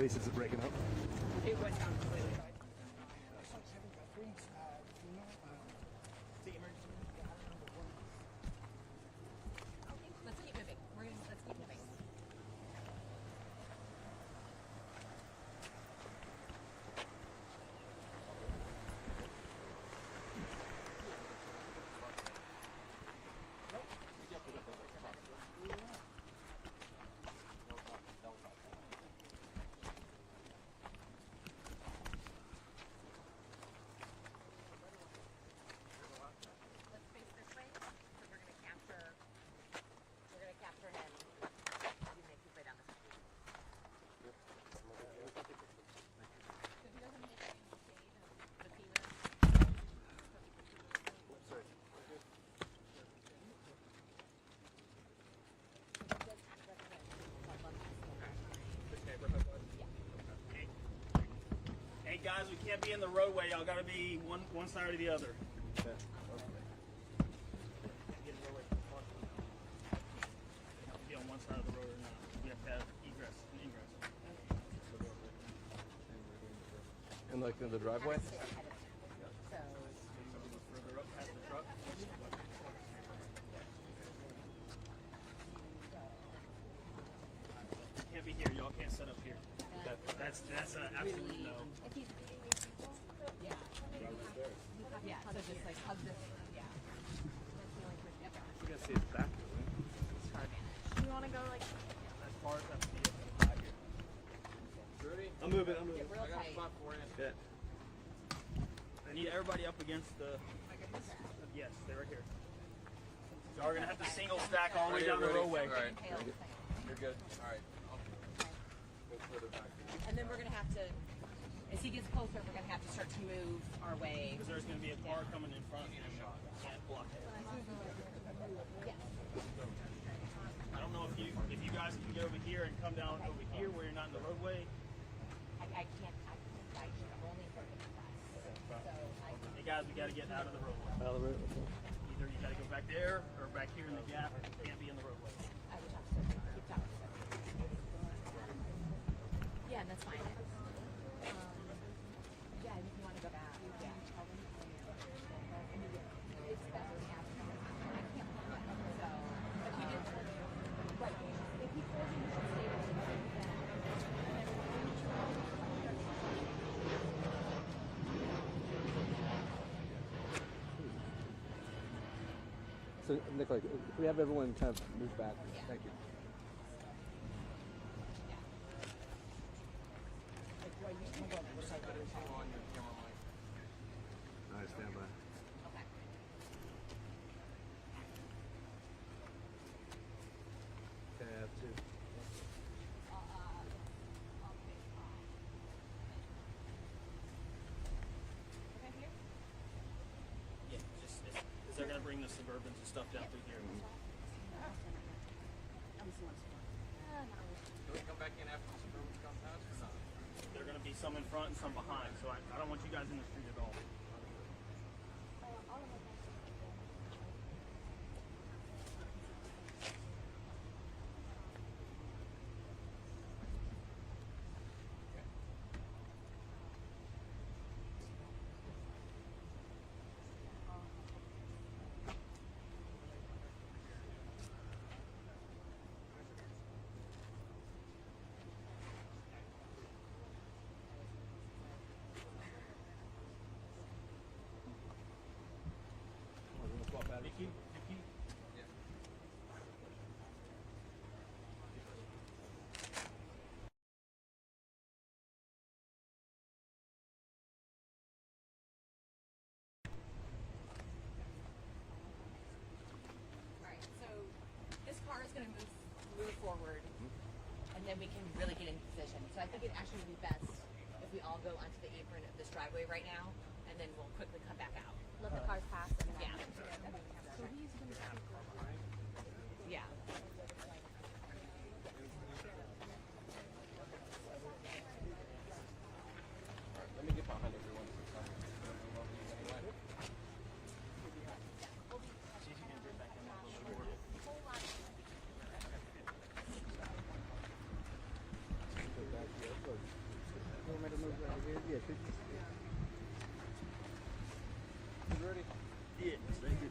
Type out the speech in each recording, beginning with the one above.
least it's breaking up. It went down completely. Let's keep moving. Let's keep moving. Let's face this way. So we're gonna capture him. You make his way down the street. So if he doesn't make it in the shade of the penis. Sorry. Hey guys, we can't be in the roadway. Y'all gotta be one side or the other. Okay. Can't be in the roadway. We have to be on one side of the road or not. We have to have egress and ingress. And like in the driveway? Further up past the truck. Can't be here. Y'all can't set up here. That's absolutely no. Yeah. Yeah. So just like hug this. Yeah. That's the only person. Yep. You gotta see his back. You want to go like? As far as that's the back here. Ready? I'm moving. Get real tight. Yeah. I need everybody up against the. Yes, they're right here. Y'all are gonna have to single stack all the way down the roadway. All right. You're good. All right. Go further back. And then we're gonna have to, as he gets closer, we're gonna have to start to move our way. Because there's gonna be a car coming in front and can't block it. Yes. I don't know if you guys can get over here and come down over here where you're not in the roadway. I can't. I'm only for the press. So Hey guys, we gotta get out of the roadway. Out of the road. Either you gotta go back there or back here in the gap. You can't be in the roadway. I would have to keep talking. Yeah, and that's fine. Yeah, if you want to go back. Yeah. It's better to have someone. I can't so if you did, right, if he told you you should stay with him, So, Nick, like, if we have everyone kind of move back. Yeah. Thank you. I stand by. okay. Okay, I have two. Okay, here? Yeah, just because they're gonna bring the Suburbans and stuff down through here. Can we come back in after the Suburbans come past or not? They're gonna be some in front and some behind. So I don't want you guys in the street at all. Nikki? Alright, so this car is going to move forward, and then we can really get into position. So I think it actually would be best if we all go onto the apron of this driveway right now, and then we'll quickly come back out. Let the cars pass. And Yeah. So he's going to speak over. Yeah. Let me get behind everyone. See if you can get back in that little door. Go back here. Yeah, should, You ready? Yes, thank you.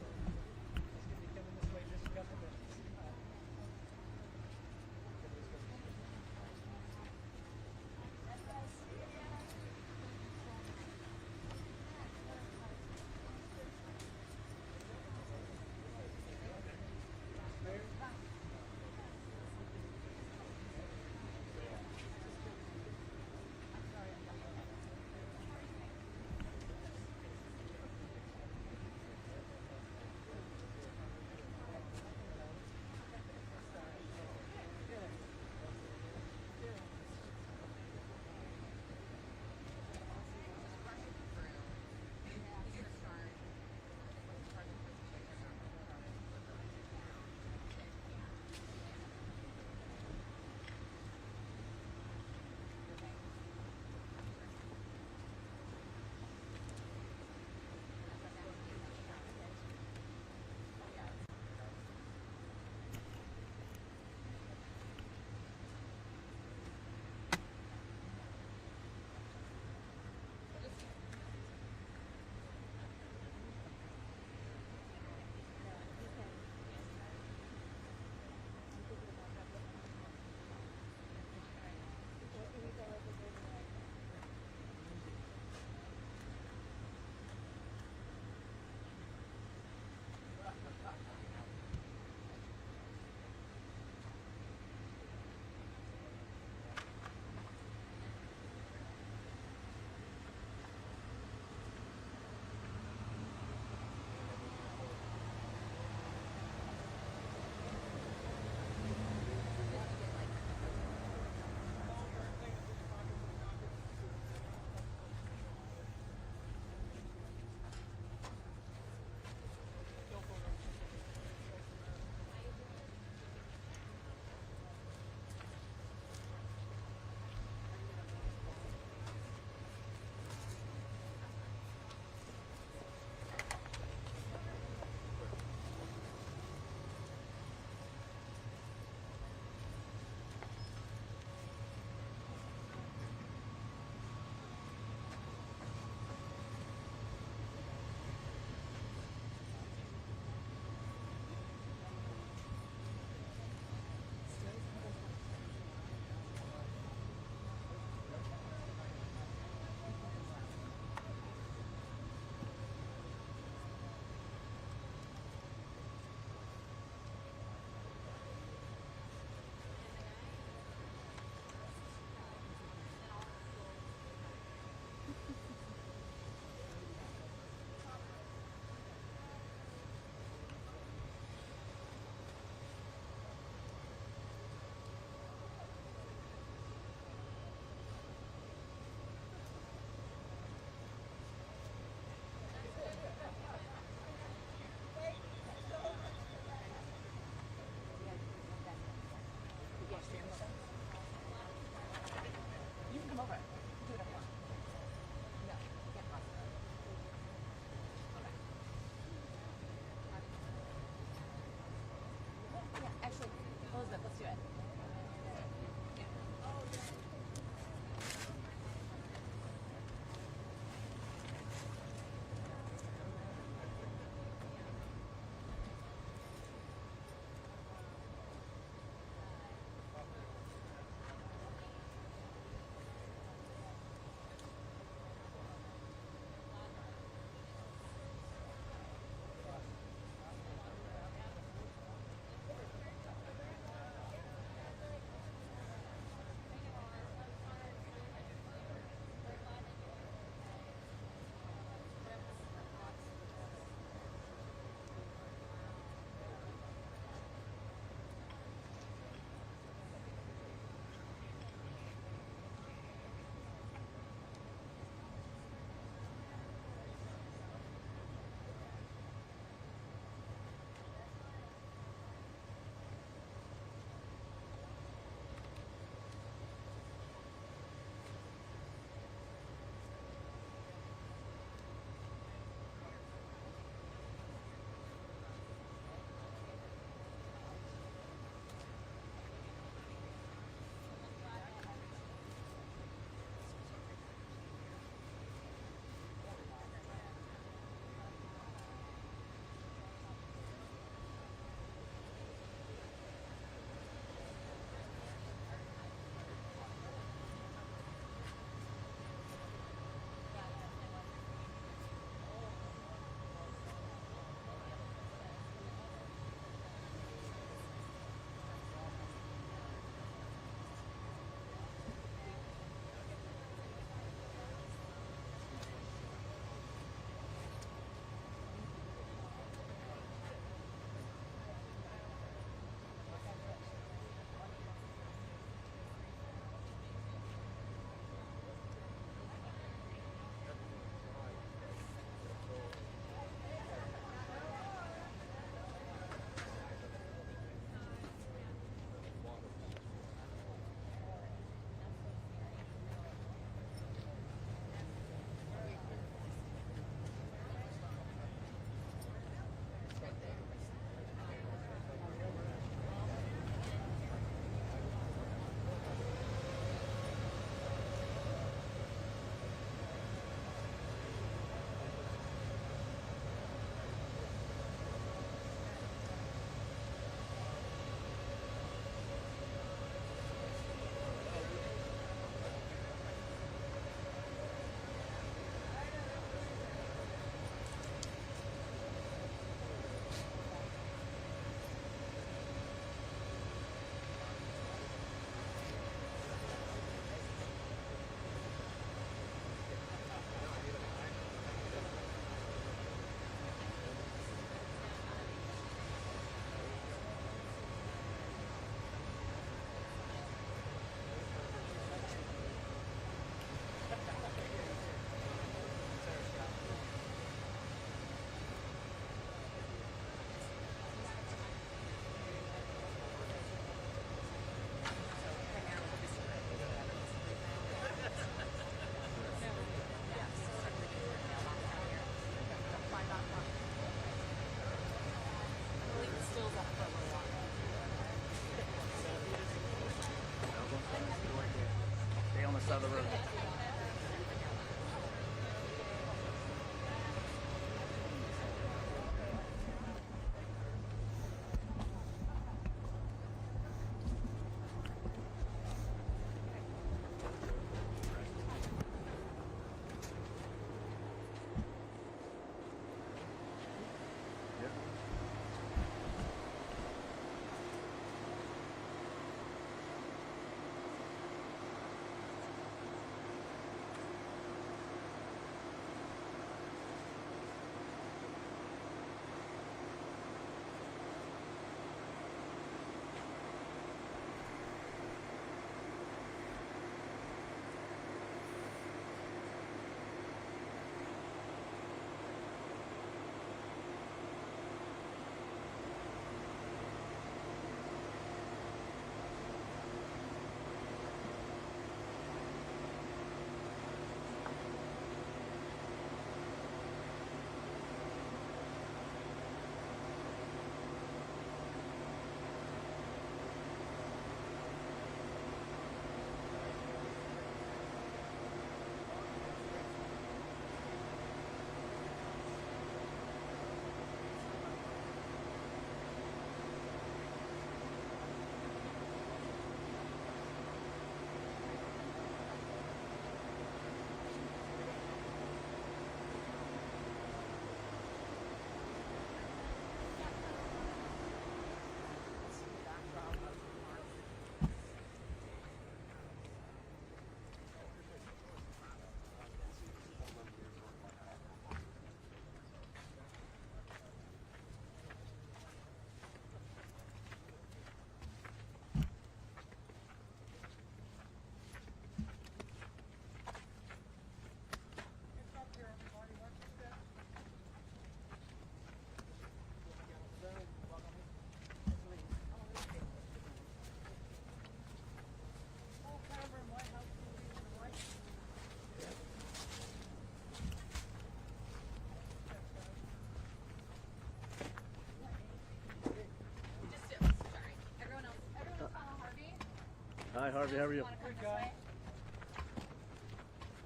Hi, Harvey. How are you? Want to come this way?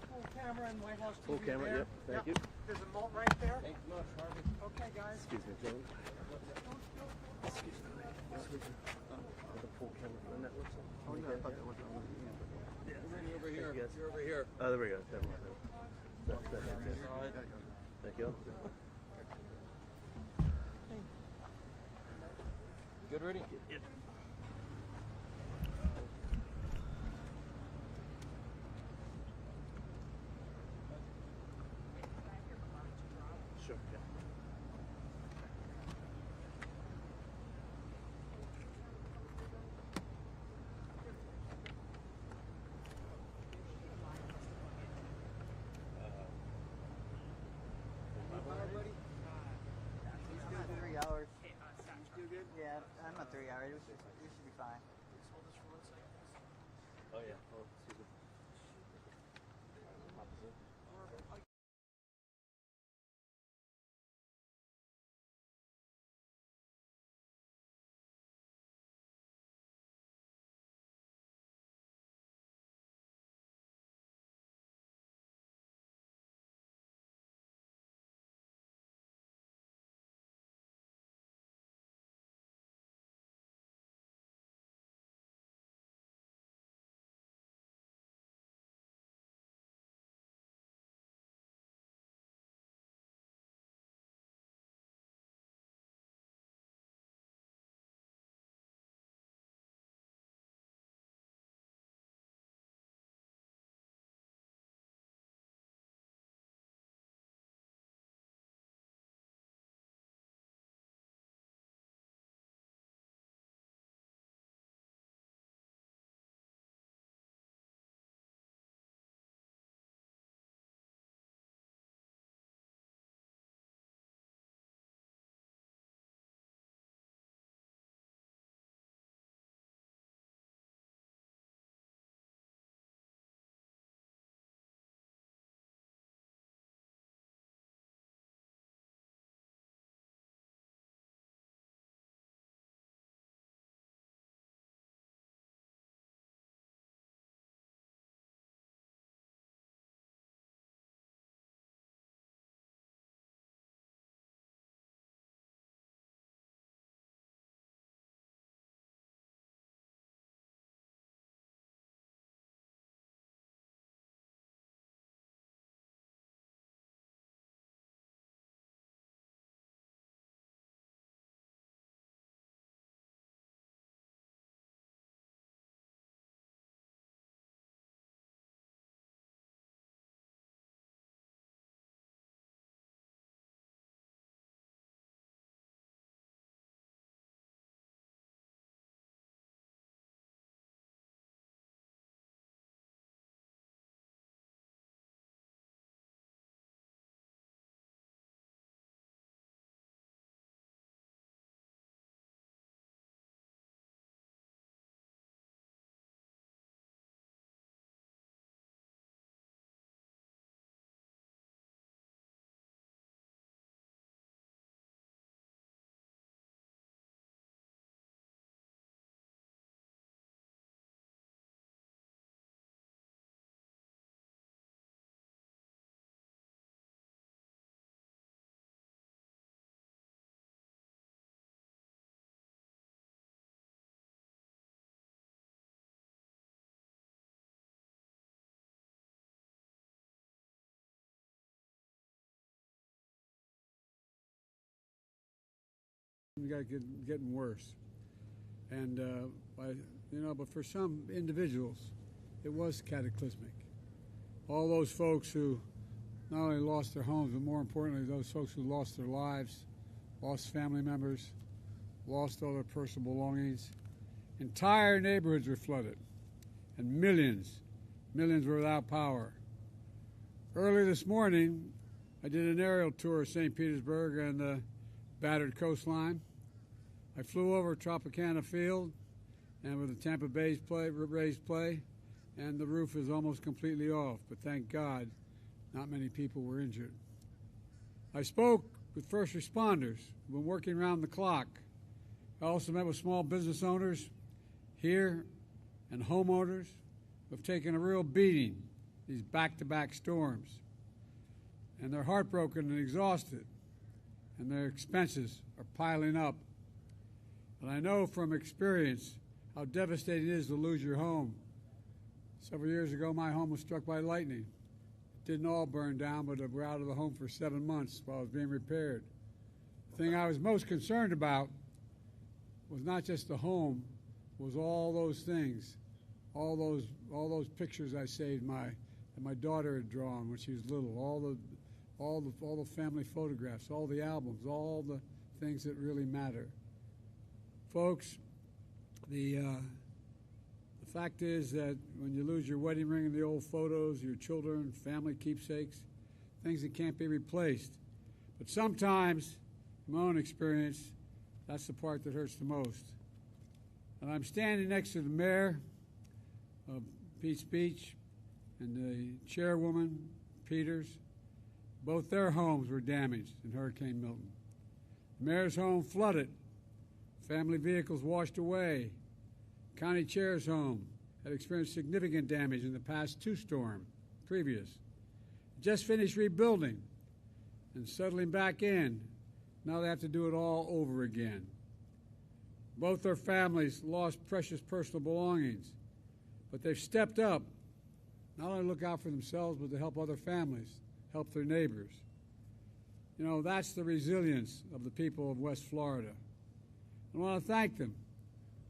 Full camera and White House TV Full camera, there. yep. Thank you. There's a moat right there. Thanks so much, Harvey. Okay, guys. Excuse me, John. Excuse me. The full camera on that looks like. Oh, yeah, I thought that was You're over here. You're over here. Oh, there we go. Never mind. Thank you. Good, ready? Yep. Sure. Yeah. Everybody? 3 hours. You good? Yeah, I'm not 3 hours. We should be fine. Oh yeah. Oh, excuse me. Opposite. We got getting worse, and but for some individuals, it was cataclysmic. All those folks who not only lost their homes, but more importantly, those folks who lost their lives, lost family members, lost all their personal belongings. Entire neighborhoods were flooded, and millions were without power. Early this morning, I did an aerial tour of St. Petersburg and the battered coastline. I flew over Tropicana Field and with the Tampa Bay raised play, and the roof is almost completely off, but thank God not many people were injured. I spoke with first responders who've been working around the clock. I also met with small business owners here and homeowners who have taken a real beating these back-to-back storms. And they're heartbroken and exhausted, and their expenses are piling up. And I know from experience how devastating it is to lose your home. Several years ago, my home was struck by lightning. It didn't all burn down, but we were out of the home for 7 months while it was being repaired. The thing I was most concerned about was not just the home, was all those things, all those pictures I saved that my daughter had drawn when she was little, all the family photographs, all the albums, all the things that really matter. Folks, the fact is that when you lose your wedding ring and the old photos, your children, family keepsakes, things that can't be replaced. But sometimes, in my own experience, that's the part that hurts the most. And I'm standing next to the mayor of Peach Beach and the chairwoman, Peters. Both their homes were damaged in Hurricane Milton. The mayor's home flooded. Family vehicles washed away. County chair's home had experienced significant damage in the past 2 storms previous. Just finished rebuilding and settling back in. Now they have to do it all over again. Both their families lost precious personal belongings, but they've stepped up, not only to look out for themselves, but to help other families, help their neighbors. You know, that's the resilience of the people of West Florida. I want to thank them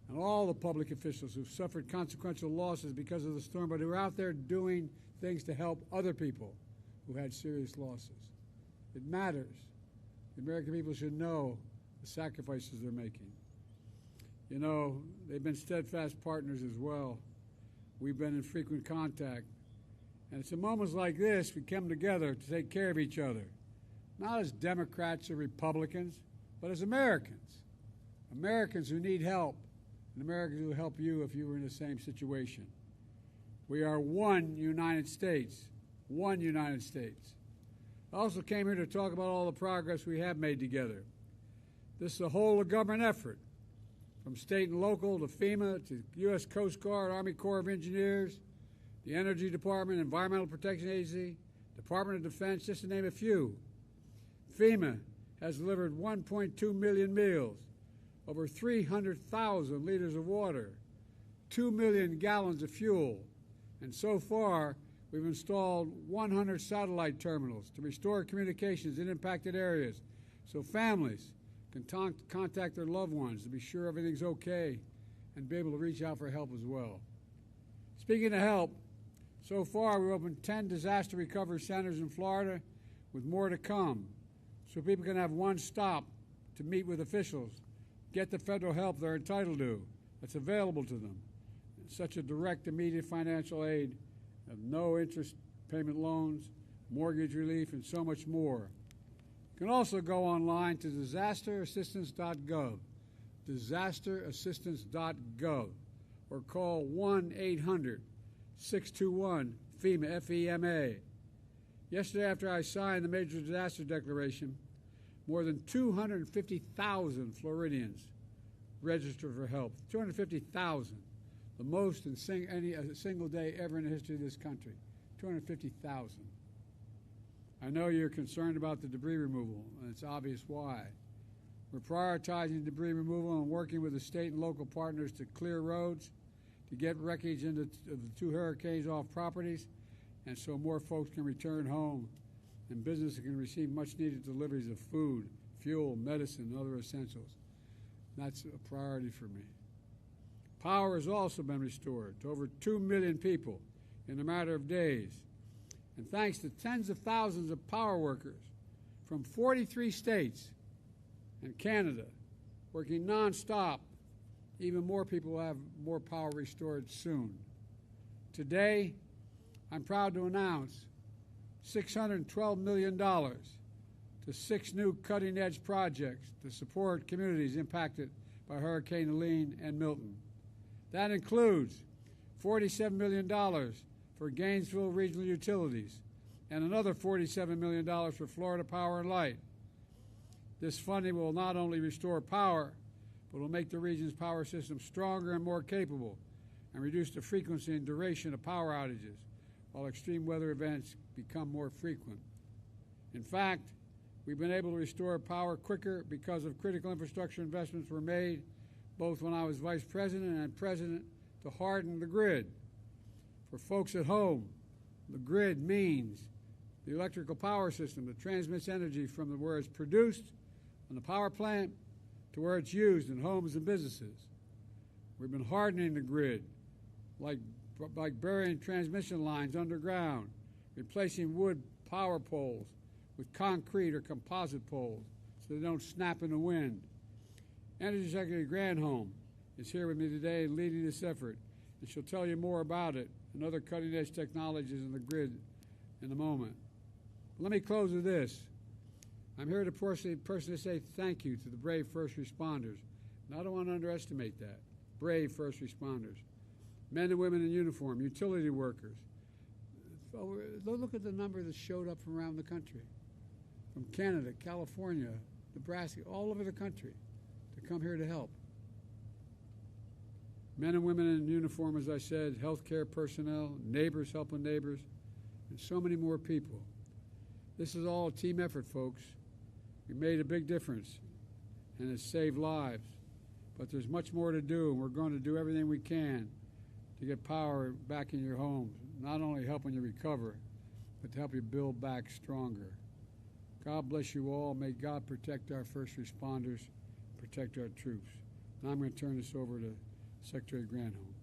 and all the public officials who've suffered consequential losses because of the storm, but who are out there doing things to help other people who had serious losses. It matters. The American people should know the sacrifices they're making. You know, they've been steadfast partners as well. We've been in frequent contact. And it's in moments like this we come together to take care of each other, not as Democrats or Republicans, but as Americans. Americans who need help, and Americans who will help you if you were in the same situation. We are one United States, one United States. I also came here to talk about all the progress we have made together. This is a whole of government effort, from state and local to FEMA to U.S. Coast Guard, Army Corps of Engineers, the Energy Department, Environmental Protection Agency, Department of Defense, just to name a few. FEMA has delivered 1.2 million meals, over 300,000 liters of water, 2 million gallons of fuel, and so far we've installed 100 satellite terminals to restore communications in impacted areas so families can contact their loved ones to be sure everything's okay and be able to reach out for help as well. Speaking of help, so far we've opened 10 disaster recovery centers in Florida with more to come so people can have one stop to meet with officials, get the federal help they're entitled to that's available to them, such a direct, immediate financial aid of no interest payment loans, mortgage relief, and so much more. You can also go online to disasterassistance.gov, disasterassistance.gov, or call 1-800-621-FEMA, F-E-M-A. Yesterday, after I signed the Major Disaster Declaration, more than 250,000 Floridians registered for help. 250,000, the most in a single day ever in the history of this country. 250,000. I know you're concerned about the debris removal, and it's obvious why. We're prioritizing debris removal and working with the state and local partners to clear roads, to get wreckage into the 2 hurricanes off properties, and so more folks can return home and businesses can receive much-needed deliveries of food, fuel, medicine, and other essentials. That's a priority for me. Power has also been restored to over 2 million people in a matter of days. And thanks to tens of thousands of power workers from 43 states and Canada working nonstop, even more people will have more power restored soon. Today, I'm proud to announce $612 million to 6 new cutting-edge projects to support communities impacted by Hurricane Helene and Milton. That includes $47 million for Gainesville Regional Utilities and another $47 million for Florida Power and Light. This funding will not only restore power, but will make the region's power system stronger and more capable and reduce the frequency and duration of power outages while extreme weather events become more frequent. In fact, we've been able to restore power quicker because of critical infrastructure investments were made both when I was vice president and president to harden the grid. For folks at home, the grid means the electrical power system that transmits energy from where it's produced on the power plant to where it's used in homes and businesses. We've been hardening the grid, like burying transmission lines underground, replacing wood power poles with concrete or composite poles so they don't snap in the wind. Energy Secretary Granholm is here with me today and leading this effort, and she'll tell you more about it and other cutting-edge technologies in the grid in a moment. Let me close with this. I'm here to personally say thank you to the brave first responders. And I don't want to underestimate that. Brave first responders. Men and women in uniform, utility workers. Look at the number that showed up from around the country. From Canada, California, Nebraska, all over the country to come here to help. Men and women in uniform, as I said, healthcare personnel, neighbors helping neighbors, and so many more people. This is all a team effort, folks. We made a big difference, and it's saved lives. But there's much more to do, and we're going to do everything we can to get power back in your homes, not only helping you recover, but to help you build back stronger. God bless you all. May God protect our first responders, protect our troops. Now I'm going to turn this over to Secretary Granholm.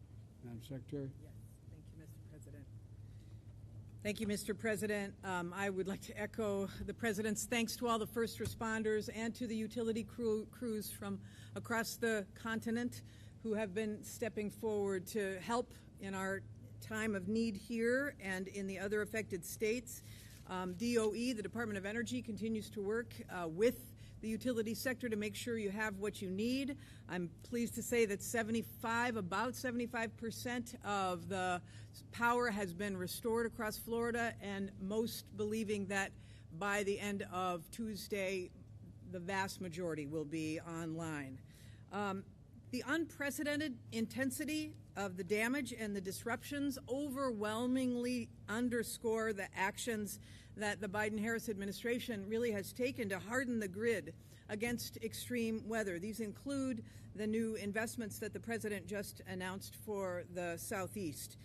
Madam Secretary? Yes, thank you, Mr. President. Thank you, Mr. President. I would like to echo the President's thanks to all the first responders and to the utility crews from across the continent who have been stepping forward to help in our time of need here and in the other affected states. DOE, the Department of Energy, continues to work with the utility sector to make sure you have what you need. I'm pleased to say that about 75% of the power has been restored across Florida, and most believing that by the end of Tuesday, the vast majority will be online. The unprecedented intensity of the damage and the disruptions overwhelmingly underscore the actions that the Biden-Harris administration really has taken to harden the grid against extreme weather. These include the new investments that the President just announced for the Southeast.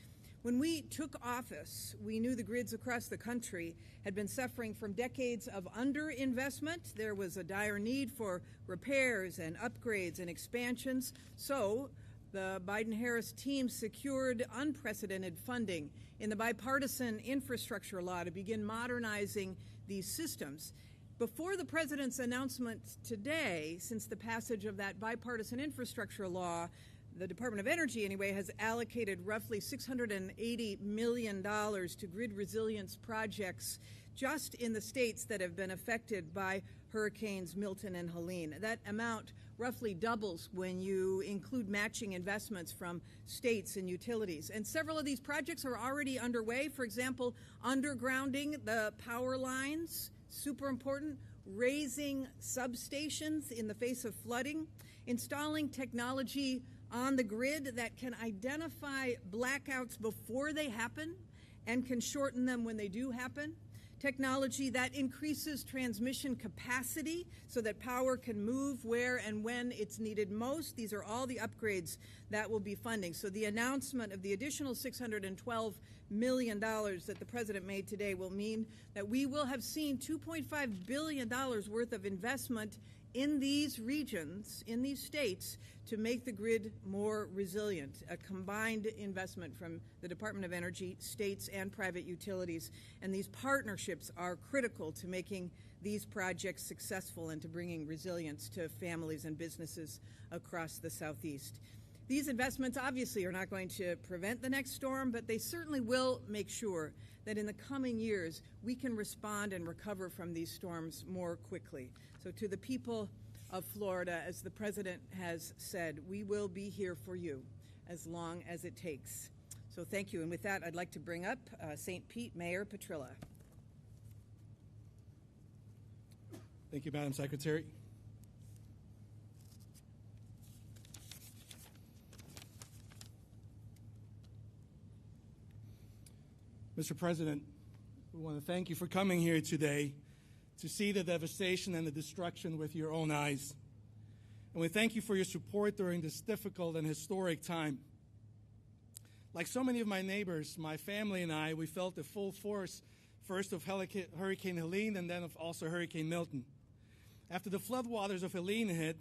When we took office, we knew the grids across the country had been suffering from decades of underinvestment. There was a dire need for repairs and upgrades and expansions. So the Biden-Harris team secured unprecedented funding in the bipartisan infrastructure law to begin modernizing these systems. Before the President's announcement today, since the passage of that bipartisan infrastructure law, the Department of Energy, anyway, has allocated roughly $680 million to grid resilience projects just in the states that have been affected by Hurricanes Milton and Helene. That amount roughly doubles when you include matching investments from states and utilities. And several of these projects are already underway. For example, undergrounding the power lines, super important, raising substations in the face of flooding, installing technology on the grid that can identify blackouts before they happen and can shorten them when they do happen, technology that increases transmission capacity so that power can move where and when it's needed most. These are all the upgrades that will be funding. So the announcement of the additional $612 million that the President made today will mean that we will have seen $2.5 billion worth of investment in these regions, in these states, to make the grid more resilient, a combined investment from the Department of Energy, states, and private utilities. And these partnerships are critical to making these projects successful and to bringing resilience to families and businesses across the Southeast. These investments obviously are not going to prevent the next storm, but they certainly will make sure that in the coming years we can respond and recover from these storms more quickly. So to the people of Florida, as the President has said, we will be here for you as long as it takes. So thank you. And with that, I'd like to bring up St. Pete Mayor Petrilla. Thank you, Madam Secretary. Mr. President, we want to thank you for coming here today to see the devastation and the destruction with your own eyes. And we thank you for your support during this difficult and historic time. Like so many of my neighbors, my family and I, we felt the full force first of Hurricane Helene and then of also Hurricane Milton. After the floodwaters of Helene hit,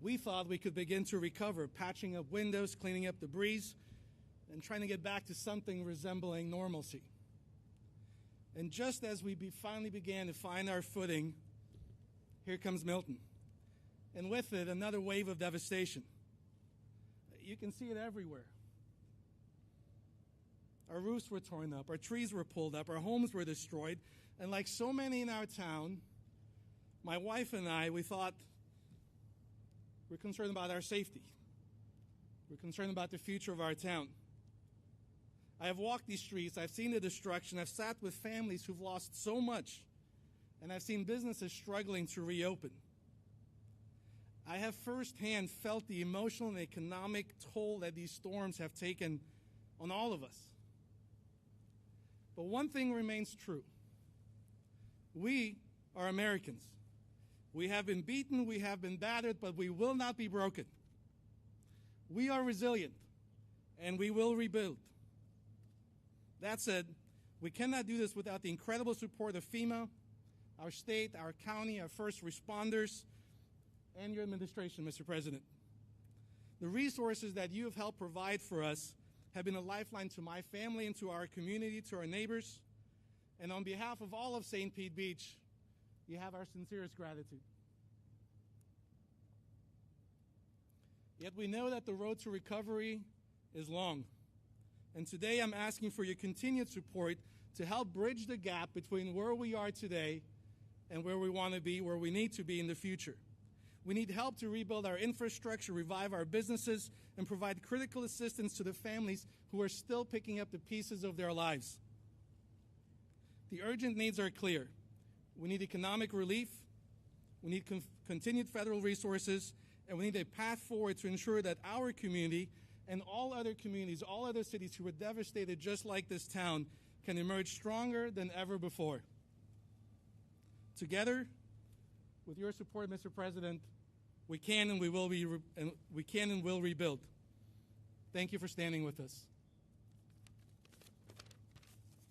we thought we could begin to recover, patching up windows, cleaning up debris, and trying to get back to something resembling normalcy. And just as we finally began to find our footing, here comes Milton. And with it, another wave of devastation. You can see it everywhere. Our roofs were torn up, our trees were pulled up, our homes were destroyed, and like so many in our town, my wife and I, we thought, we're concerned about our safety. We're concerned about the future of our town. I have walked these streets, I've seen the destruction, I've sat with families who've lost so much, and I've seen businesses struggling to reopen. I have firsthand felt the emotional and economic toll that these storms have taken on all of us. But one thing remains true. We are Americans. We have been beaten, we have been battered, but we will not be broken. We are resilient, and we will rebuild. That said, we cannot do this without the incredible support of FEMA, our state, our county, our first responders, and your administration, Mr. President. The resources that you have helped provide for us have been a lifeline to my family and to our community, to our neighbors. And on behalf of all of St. Pete Beach, you have our sincerest gratitude. Yet we know that the road to recovery is long. And today I'm asking for your continued support to help bridge the gap between where we are today and where we want to be, where we need to be in the future. We need help to rebuild our infrastructure, revive our businesses, and provide critical assistance to the families who are still picking up the pieces of their lives. The urgent needs are clear. We need economic relief, we need continued federal resources, and we need a path forward to ensure that our community and all other communities, all other cities who were devastated just like this town can emerge stronger than ever before. Together, with your support, Mr. President, we can and we will rebuild. Thank you for standing with us.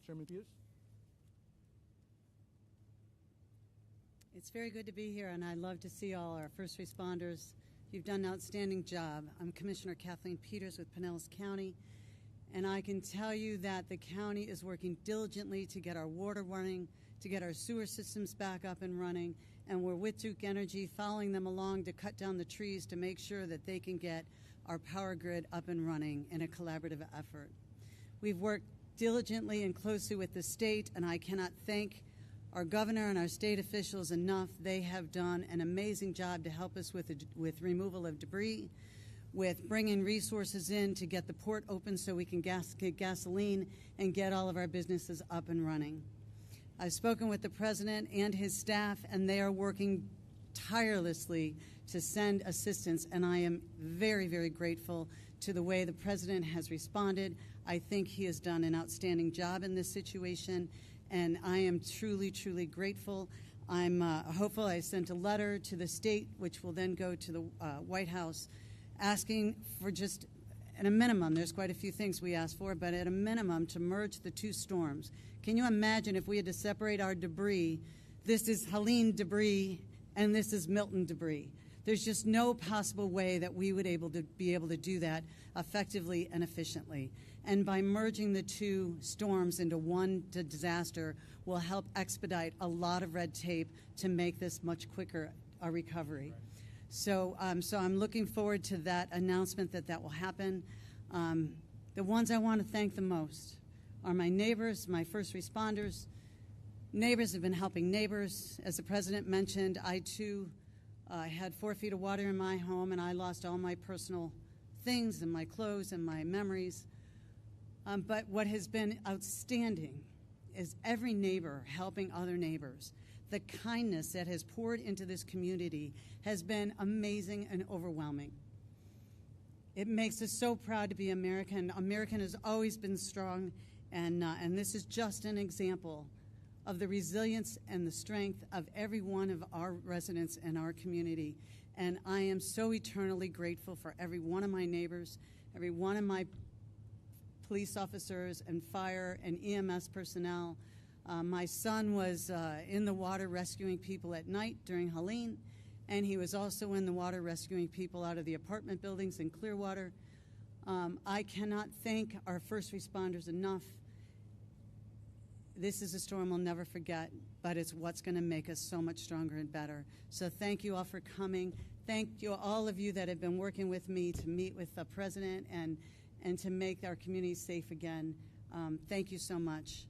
Chairman Peters? It's very good to be here, and I love to see all our first responders. You've done an outstanding job. I'm Commissioner Kathleen Peters with Pinellas County, and I can tell you that the county is working diligently to get our water running, to get our sewer systems back up and running, and we're with Duke Energy following them along to cut down the trees to make sure that they can get our power grid up and running in a collaborative effort. We've worked diligently and closely with the state, and I cannot thank our governor and our state officials enough. They have done an amazing job to help us with removal of debris, with bringing resources in to get the port open so we can get gasoline and get all of our businesses up and running. I've spoken with the president and his staff, and they are working tirelessly to send assistance, and I am very, very grateful to the way the president has responded. I think he has done an outstanding job in this situation, and I am truly, truly grateful. I'm hopeful. I sent a letter to the state, which will then go to the White House, asking for just, at a minimum, there's quite a few things we asked for, but at a minimum, to merge the two storms. Can you imagine if we had to separate our debris? This is Helene debris, and this is Milton debris. There's just no possible way that we would be able to do that effectively and efficiently. And by merging the two storms into one disaster will help expedite a lot of red tape to make this much quicker a recovery. So I'm looking forward to that announcement that will happen. The ones I want to thank the most are my neighbors, my first responders. Neighbors have been helping neighbors. As the president mentioned, I too had 4 feet of water in my home, and I lost all my personal things and my clothes and my memories. But what has been outstanding is every neighbor helping other neighbors. The kindness that has poured into this community has been amazing and overwhelming. It makes us so proud to be American. American has always been strong, And this is just an example of the resilience and the strength of every one of our residents in our community. And I am so eternally grateful for every one of my neighbors, every one of my police officers and fire and EMS personnel. My son was in the water rescuing people at night during Helene, and he was also in the water rescuing people out of the apartment buildings in Clearwater. I cannot thank our first responders enough. This is a storm we'll never forget, but it's what's going to make us so much stronger and better. So thank you all for coming. Thank you, all of you that have been working with me to meet with the president and to make our community safe again. Thank you so much.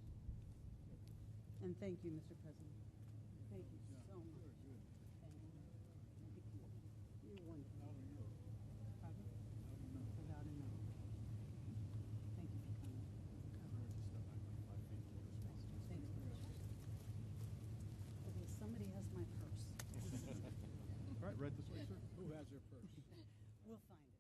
And thank you, Mr. President. Thank you so much. Thank you. You're wonderful. Pardon? Without a no. Thank you for coming. Thanks, Bruce. Okay, somebody has my purse. All right, right this way, sir. Who has their purse? We'll find it.